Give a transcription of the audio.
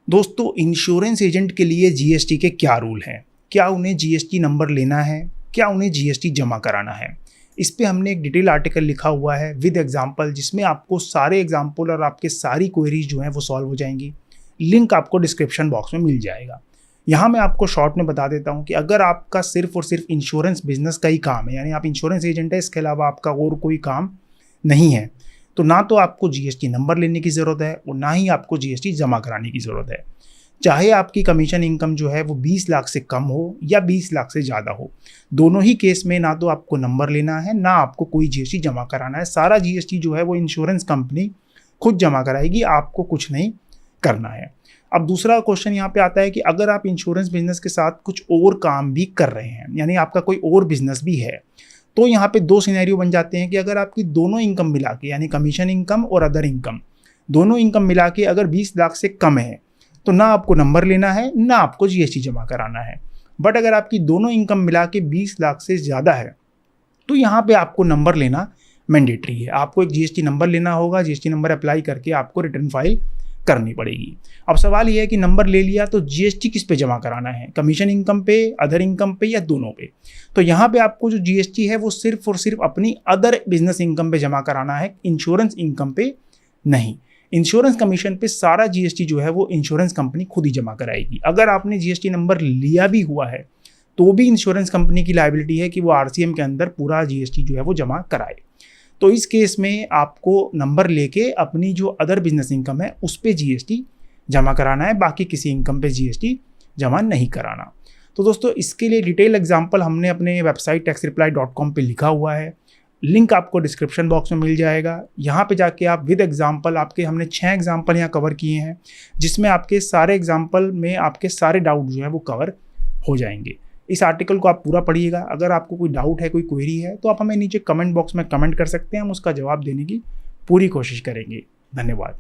दोस्तों, insurance agent के लिए जीएसटी के क्या रूल हैं? क्या उन्हें जीएसटी नंबर लेना है? क्या उन्हें जीएसटी जमा कराना है? इस पे हमने एक डिटेल आर्टिकल लिखा हुआ है विद एग्जांपल, जिसमें आपको सारे एग्जांपल और आपके सारी क्वेरीज जो हैं वो सॉल्व हो जाएंगी। लिंक आपको डिस्क्रिप्शन बॉक्स में मिल जाएगा। यहाँ मैं आपको शॉर्ट में बता देता हूँ कि अगर आपका सिर्फ और सिर्फ इंश्योरेंस बिजनेस का ही काम है, यानी आप इंश्योरेंस एजेंट है, इसके अलावा आपका और कोई काम नहीं है, तो ना तो आपको जीएसटी नंबर लेने की ज़रूरत है और ना ही आपको जीएसटी जमा कराने की ज़रूरत है। चाहे आपकी कमीशन इनकम जो है वो 20 लाख से कम हो या 20 लाख से ज़्यादा हो, दोनों ही केस में ना तो आपको नंबर लेना है, ना आपको कोई जीएसटी जमा कराना है। सारा जीएसटी जो है वो इंश्योरेंस कंपनी खुद जमा कराएगी, आपको कुछ नहीं करना है। अब दूसरा क्वेश्चन यहाँ पे आता है कि अगर आप इंश्योरेंस बिजनेस के साथ कुछ और काम भी कर रहे हैं, यानी आपका कोई और बिजनेस भी है, तो यहाँ पे दो सिनेरियो बन जाते हैं कि अगर आपकी दोनों इनकम मिला के, यानी कमीशन इनकम और अदर इनकम, दोनों इनकम मिला के अगर 20 लाख से कम है, तो ना आपको नंबर लेना है, ना आपको जीएसटी जमा कराना है। बट अगर आपकी दोनों इनकम मिला के 20 लाख से ज़्यादा है, तो यहाँ पे आपको नंबर लेना मैंडेटरी है। आपको एक जीएसटी नंबर लेना होगा, जीएसटी नंबर अप्लाई करके आपको रिटर्न फाइल करनी पड़ेगी। अब सवाल ये है कि नंबर ले लिया तो जीएसटी किस पे जमा कराना है? कमीशन इनकम पे, अदर इनकम पे, या दोनों पे? तो यहाँ पे आपको जो जीएसटी है वो सिर्फ और सिर्फ अपनी अदर बिजनेस इनकम पे जमा कराना है, इंश्योरेंस इनकम पे नहीं। इंश्योरेंस कमीशन पे सारा जीएसटी जो है वो इंश्योरेंस कंपनी खुद ही जमा कराएगी। अगर आपने जीएसटी नंबर लिया भी हुआ है तो भी इंश्योरेंस कंपनी की लायबिलिटी है कि वो आरसीएम के अंदर पूरा जीएसटी जो है वो जमा कराए। तो इस केस में आपको नंबर लेके अपनी जो अदर बिजनेस इनकम है उस पे जीएसटी जमा कराना है, बाकी किसी इनकम पे जीएसटी जमा नहीं कराना। तो दोस्तों, इसके लिए डिटेल एग्जांपल हमने अपने वेबसाइट taxreply.com पे लिखा हुआ है। लिंक आपको डिस्क्रिप्शन बॉक्स में मिल जाएगा। यहाँ पे जाके आप विद एग्जांपल, आपके हमने 6 एग्जांपल यहाँ कवर किए हैं, जिसमें आपके सारे एग्जांपल में आपके सारे डाउट जो है वो कवर हो जाएंगे। इस आर्टिकल को आप पूरा पढ़िएगा। अगर आपको कोई डाउट है, कोई क्वेरी है, तो आप हमें नीचे कमेंट बॉक्स में कमेंट कर सकते हैं, हम उसका जवाब देने की पूरी कोशिश करेंगे। धन्यवाद।